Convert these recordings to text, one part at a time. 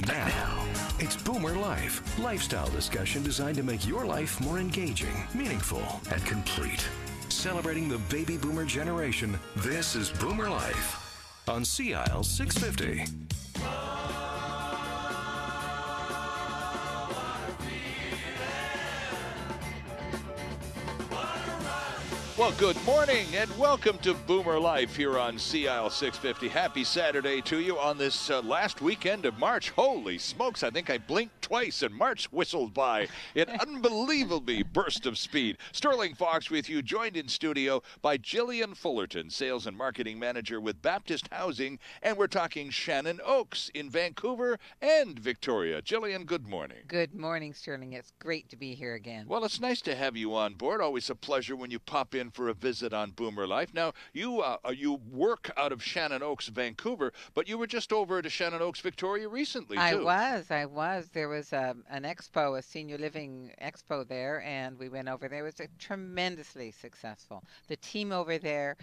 And now, it's Boomer Life, lifestyle discussion designed to make your life more engaging, meaningful, and complete. Celebrating the baby boomer generation, this is Boomer Life on CIL 650. Well, good morning and welcome to Boomer Life here on CIL 650. Happy Saturday to you on this last weekend of March. Holy smokes, I think I blinked twice and March whistled by in unbelievably burst of speed. Sterling Fox with you, joined in studio by Gillian Fullerton, Sales and Marketing Manager with Baptist Housing, and we're talking ShannonOaks in Vancouver and Victoria. Gillian, good morning. Good morning, Sterling. It's great to be here again. Well, it's nice to have you on board. Always a pleasure when you pop in for a visit on Boomer Life. Now, you work out of ShannonOaks, Vancouver, but you were just over to ShannonOaks, Victoria recently, too. I was. There was an expo, a senior living expo there, and we went over there. It was tremendously successful. The team over there,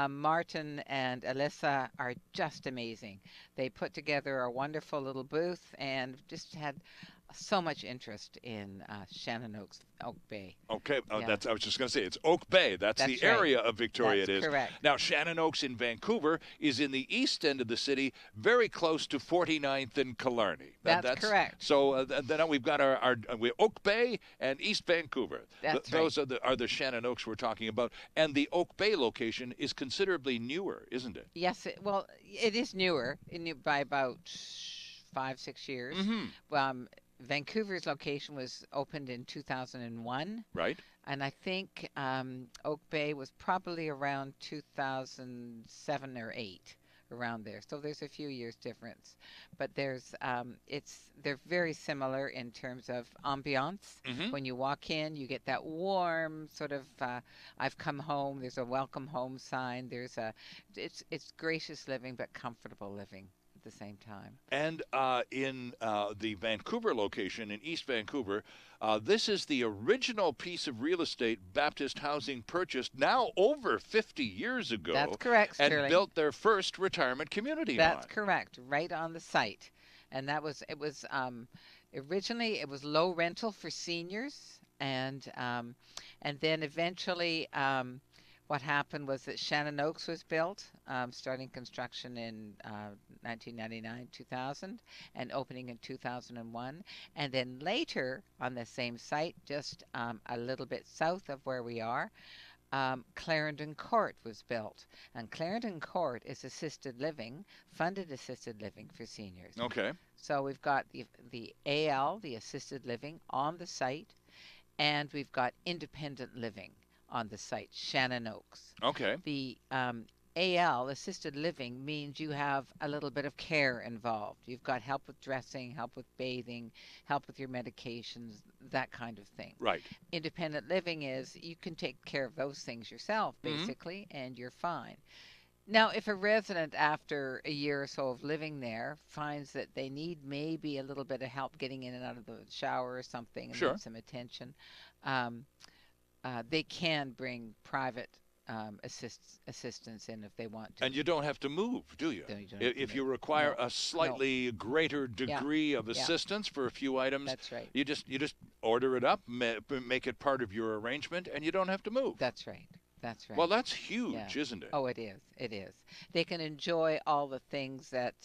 Martin and Alyssa, are just amazing. They put together a wonderful little booth and just had so much interest in ShannonOaks, Oak Bay. Okay, I was just going to say, it's Oak Bay. That's the area of Victoria it is. Correct. Now, ShannonOaks in Vancouver is in the east end of the city, very close to 49th and Killarney. That's correct. So then we've got our Oak Bay and East Vancouver. Those are the ShannonOaks we're talking about. And the Oak Bay location is considerably newer, isn't it? Yes, it is newer by about 5-6 years. Mm-hmm. Vancouver's location was opened in 2001. Right. And I think Oak Bay was probably around 2007 or 8, around there. So there's a few years difference. But they're very similar in terms of ambiance. Mm-hmm. When you walk in, you get that warm sort of I've come home. There's a welcome home sign. It's gracious living but comfortable living the same time. And in the Vancouver location, in East Vancouver, this is the original piece of real estate Baptist Housing purchased now over 50 years ago. That's correct, Sterling. And built their first retirement community That's correct, right on the site. And originally it was low rental for seniors, and then eventually what happened was that ShannonOaks was built, starting construction in 1999, 2000, and opening in 2001. And then later, on the same site, just a little bit south of where we are, Clarendon Court was built. And Clarendon Court is assisted living, funded assisted living for seniors. Okay. So we've got the AL, the assisted living, on the site, and we've got independent living on the site, ShannonOaks. Okay. The AL, assisted living, means you have a little bit of care involved. You've got help with dressing, help with bathing, help with your medications, that kind of thing. Right. Independent living is you can take care of those things yourself, basically, and you're fine. Now, if a resident, after a year or so of living there, finds that they need maybe a little bit of help getting in and out of the shower or something, and need some attention, they can bring private assistance in if they want to. And you don't have to move, do you? If you require a slightly greater degree of assistance for a few items, that's right. You just order it up, make it part of your arrangement, and you don't have to move. That's right. That's right. Well, that's huge, isn't it? Oh, it is. It is. They can enjoy all the things that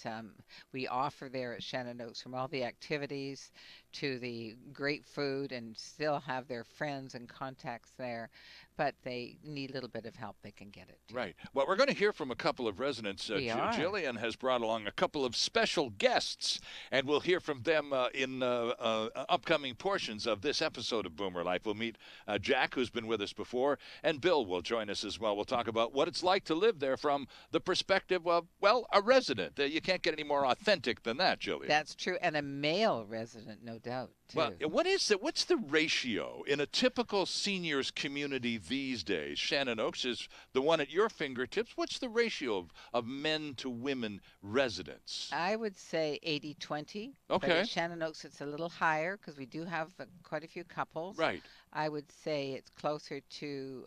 we offer there at ShannonOaks, from all the activities to the great food, and still have their friends and contacts there. But they need a little bit of help, they can get it too. Right. Well, we're going to hear from a couple of residents. Gillian has brought along a couple of special guests, and we'll hear from them in upcoming portions of this episode of Boomer Life. We'll meet Jack, who's been with us before, and Bill will join us as well. We'll talk about what it's like to live there from the perspective of, well, a resident. You can't get any more authentic than that, Gillian. That's true, and a male resident, no doubt, too. Well, what's the ratio in a typical seniors community these days? ShannonOaks is the one at your fingertips. What's the ratio of men to women residents? I would say 80-20. Okay. But at ShannonOaks, it's a little higher because we do have quite a few couples. Right. I would say it's closer to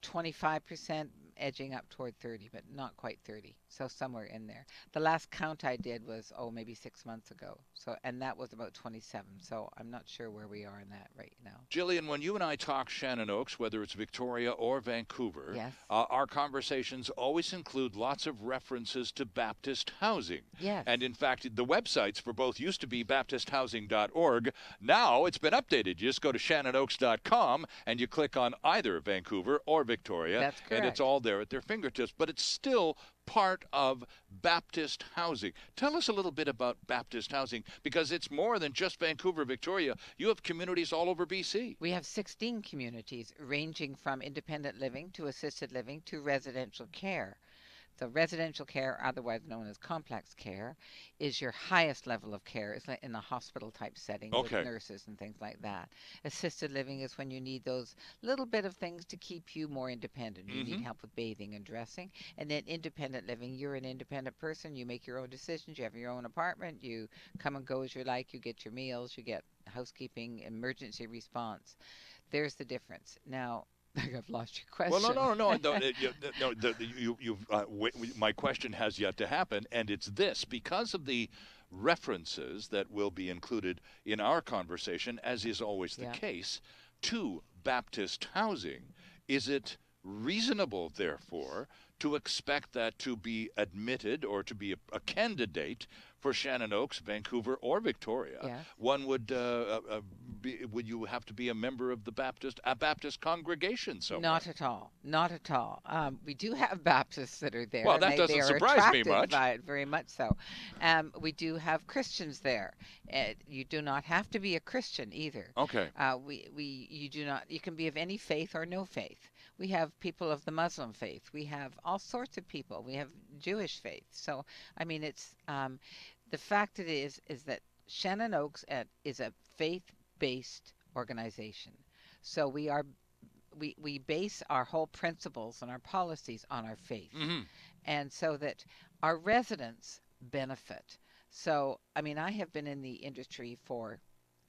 25% edging up toward 30, but not quite 30. So somewhere in there. The last count I did was, maybe 6 months ago. So, and that was about 27. So I'm not sure where we are in that right now. Gillian, when you and I talk Shannon Oaks, whether it's Victoria or Vancouver, Yes. Our conversations always include lots of references to Baptist housing. Yes. And in fact, the websites for both used to be baptisthousing.org. Now it's been updated. You just go to ShannonOaks.com and you click on either Vancouver or Victoria. That's correct. And it's all there at their fingertips. But it's still part of Baptist housing. Tell us a little bit about Baptist housing, because it's more than just Vancouver, Victoria. You have communities all over BC. We have 16 communities ranging from independent living to assisted living to residential care. So residential care, otherwise known as complex care, is your highest level of care. It's like in a hospital type setting with nurses and things like that. Assisted living is when you need those little bit of things to keep you more independent. You need help with bathing and dressing. And then independent living, you're an independent person. You make your own decisions. You have your own apartment. You come and go as you like. You get your meals. You get housekeeping, emergency response. There's the difference. Now, I've lost your question. Well, no. My question has yet to happen, and it's this. Because of the references that will be included in our conversation, as is always the case, to Baptist housing, is it reasonable, therefore, to expect that to be admitted or to be a candidate for Shannon Oaks, Vancouver, or Victoria? Yes. One would you have to be a member of the Baptist congregation? So not at all. Not at all. We do have Baptists that are there. Well, that doesn't surprise me much. By it, very much so. We do have Christians there. You do not have to be a Christian either. Okay. You do not. You can be of any faith or no faith. We have people of the Muslim faith. We have all sorts of people. We have Jewish faith. So, I mean, it's the fact is that Shannon Oaks is a faith-based organization. So we base our whole principles and our policies on our faith, and so that our residents benefit. So, I mean, I have been in the industry for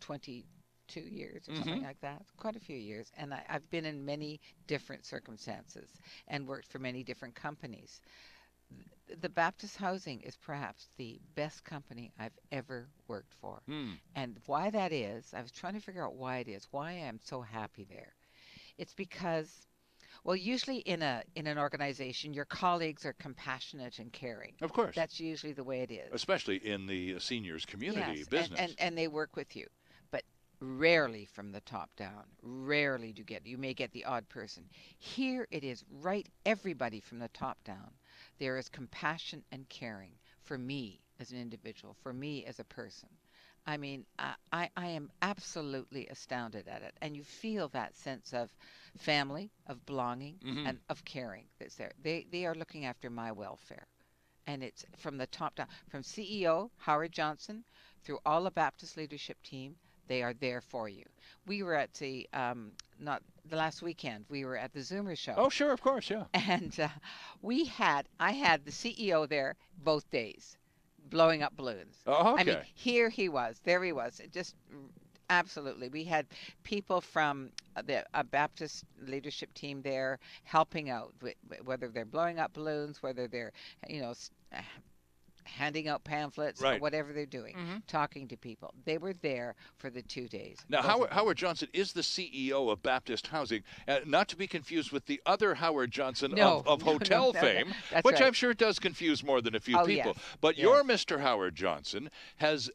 22 years or something like that, quite a few years, and I've been in many different circumstances and worked for many different companies. The Baptist Housing is perhaps the best company I've ever worked for. And why that is, I was trying to figure out why it is, why I'm so happy there. It's because, well, usually in an organization, your colleagues are compassionate and caring. Of course. That's usually the way it is. Especially in the seniors community business. And they work with you. But rarely from the top down. Rarely do you may get the odd person. Here it is everybody from the top down. There is compassion and caring for me as an individual, for me as a person. I mean, I am absolutely astounded at it. And you feel that sense of family, of belonging, and of caring that's there. They are looking after my welfare. And it's from the top down, from CEO Howard Johnson through all the Baptist leadership team. They are there for you. We were at the last weekend. We were at the Zoomer show. Oh, sure, of course, yeah. And I had the CEO there both days, blowing up balloons. Oh, okay. I mean, here he was, there he was. Just absolutely. We had people from the Baptist leadership team there helping out, whether they're blowing up balloons, whether they're, handing out pamphlets or whatever they're doing, talking to people. They were there for the 2 days. Now, Howard Johnson is the CEO of Baptist Housing, not to be confused with the other Howard Johnson of hotel fame, which I'm sure does confuse more than a few people. Yes. But your Mr. Howard Johnson has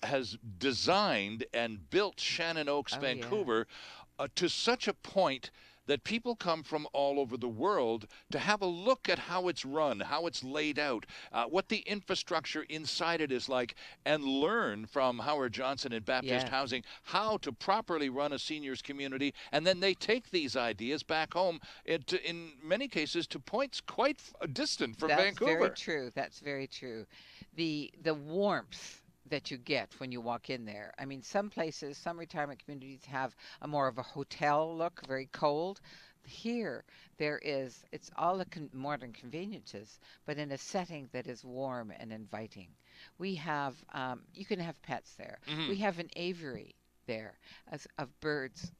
designed and built Shannon Oaks, Vancouver, to such a point that people come from all over the world to have a look at how it's run, how it's laid out, what the infrastructure inside it is like, and learn from Howard Johnson and Baptist Housing how to properly run a seniors community. And then they take these ideas back home, in many cases, to points quite distant from Vancouver. That's very true. That's very true. The warmth that you get when you walk in there. I mean, some places, some retirement communities have a more of a hotel look, very cold. Here, it's all the modern conveniences, but in a setting that is warm and inviting. We have, you can have pets there. We have an aviary there of birds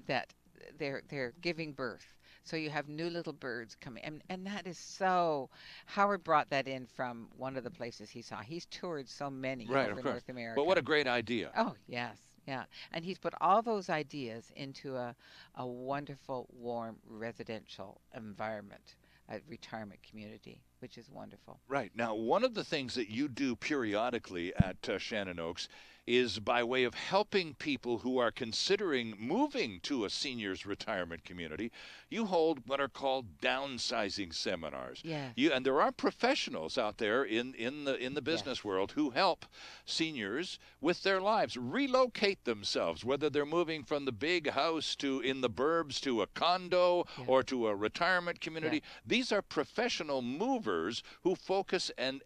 that they're giving birth. So you have new little birds coming, and that is so. Howard brought that in from one of the places he saw. He's toured so many Right, over of course. North America. But what a great idea. Oh, yes, yeah. And he's put all those ideas into a wonderful, warm, residential environment, a retirement community, which is wonderful. Right. Now, one of the things that you do periodically at Shannon Oaks is by way of helping people who are considering moving to a seniors retirement community. You hold what are called downsizing seminars. Yes. And there are professionals out there in the business Yes. world who help seniors with their lives relocate themselves, whether they're moving from the big house to in the burbs to a condo or to a retirement community. These are professional movers who focus and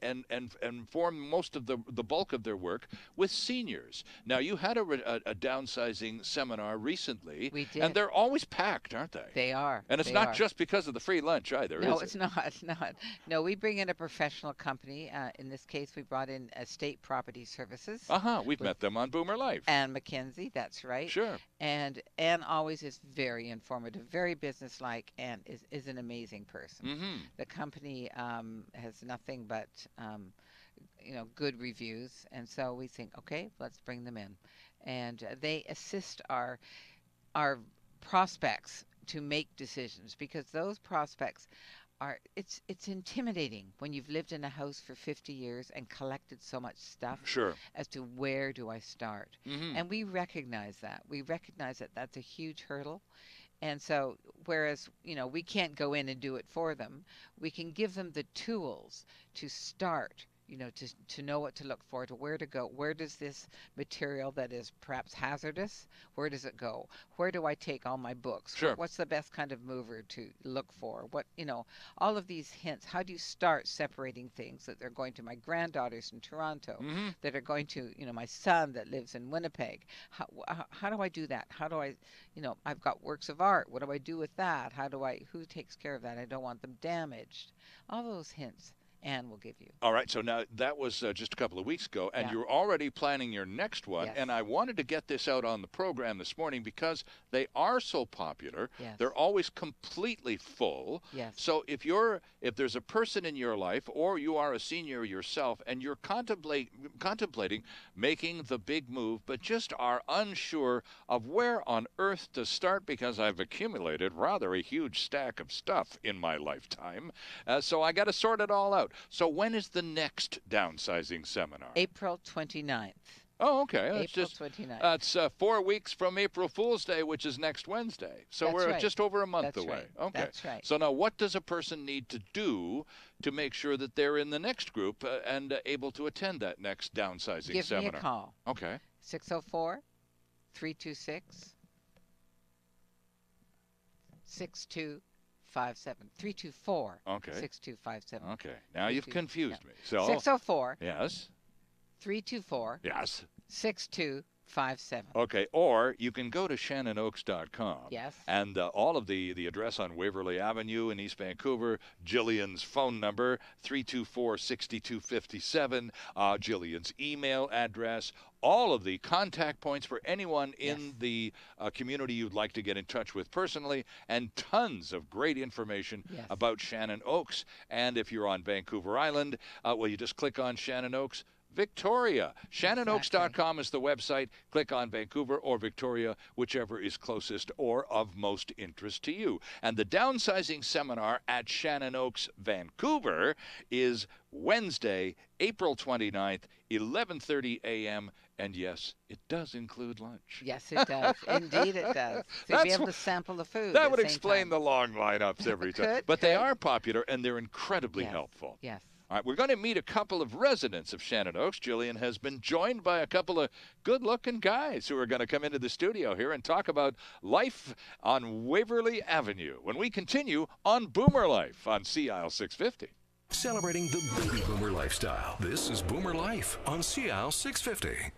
form most of the bulk of their work with seniors. Now, you had a downsizing seminar recently. We did. And they're always packed, aren't they? They are. And it's not just because of the free lunch either, No, is it's it? not. It's not. No, we bring in a professional company. In this case, we brought in Estate Property Services. We've met them on BoomerLife. And McKenzie, that's right. Sure. And Anne always is very informative, very businesslike, and is an amazing person. Mm-hmm. The company has nothing but good reviews, and so we think, okay, let's bring them in, and they assist our prospects to make decisions, because those prospects are it's intimidating when you've lived in a house for 50 years and collected so much stuff. Sure. As to where do I start. Mm-hmm. And we recognize that that's a huge hurdle. And so, whereas, we can't go in and do it for them, we can give them the tools to start, to know what to look for, to where to go. Where does this material that is perhaps hazardous, where does it go? Where do I take all my books? Sure. What's the best kind of mover to look for? All of these hints. How do you start separating things that they're going to my granddaughters in Toronto, Mm-hmm. that are going to, my son that lives in Winnipeg? How do I do that? How do I, I've got works of art. What do I do with that? Who takes care of that? I don't want them damaged. All those hints Anne will give you. All right, so now that was just a couple of weeks ago, and you're already planning your next one. Yes. And I wanted to get this out on the program this morning because they are so popular. Yes. They're always completely full. Yes. So if there's a person in your life, or you are a senior yourself, and you're contemplating making the big move, but just are unsure of where on earth to start, because I've accumulated rather a huge stack of stuff in my lifetime, so I got to sort it all out. So when is the next downsizing seminar? April 29th. Oh, okay. April 29th. That's 4 weeks from April Fool's Day, which is next Wednesday. So That's we're right. just over a month That's away. right. Okay. That's right. So now what does a person need to do to make sure that they're in the next group and able to attend that next downsizing seminar? Give me a call. Okay. 604-326-6257. 324. Okay. 6257. Okay. Now you've confused me. So 604. Yes. 324. Yes. 6257. Okay, or you can go to ShannonOaks.com. Yes. And all of the address on Waverly Avenue in East Vancouver, Jillian's phone number, 324-6257, Jillian's email address, all of the contact points for anyone in the community you'd like to get in touch with personally, and tons of great information about Shannon Oaks. And if you're on Vancouver Island, you just click on Shannon Oaks, Victoria. ShannonOaks.com is the website. Click on Vancouver or Victoria, whichever is closest or of most interest to you. And the downsizing seminar at Shannon Oaks, Vancouver is Wednesday, April 29th, 11:30 a.m. And yes, it does include lunch. Yes, it does. Indeed, it does. So you'll be able to sample the food. That would explain the long lineups every time. But they are popular, and they're incredibly helpful. Yes. All right, we're going to meet a couple of residents of Shannon Oaks. Jillian has been joined by a couple of good-looking guys who are going to come into the studio here and talk about life on Waverly Avenue when we continue on Boomer Life on CIL 650. Celebrating the baby boomer lifestyle. This is Boomer Life on CIL 650.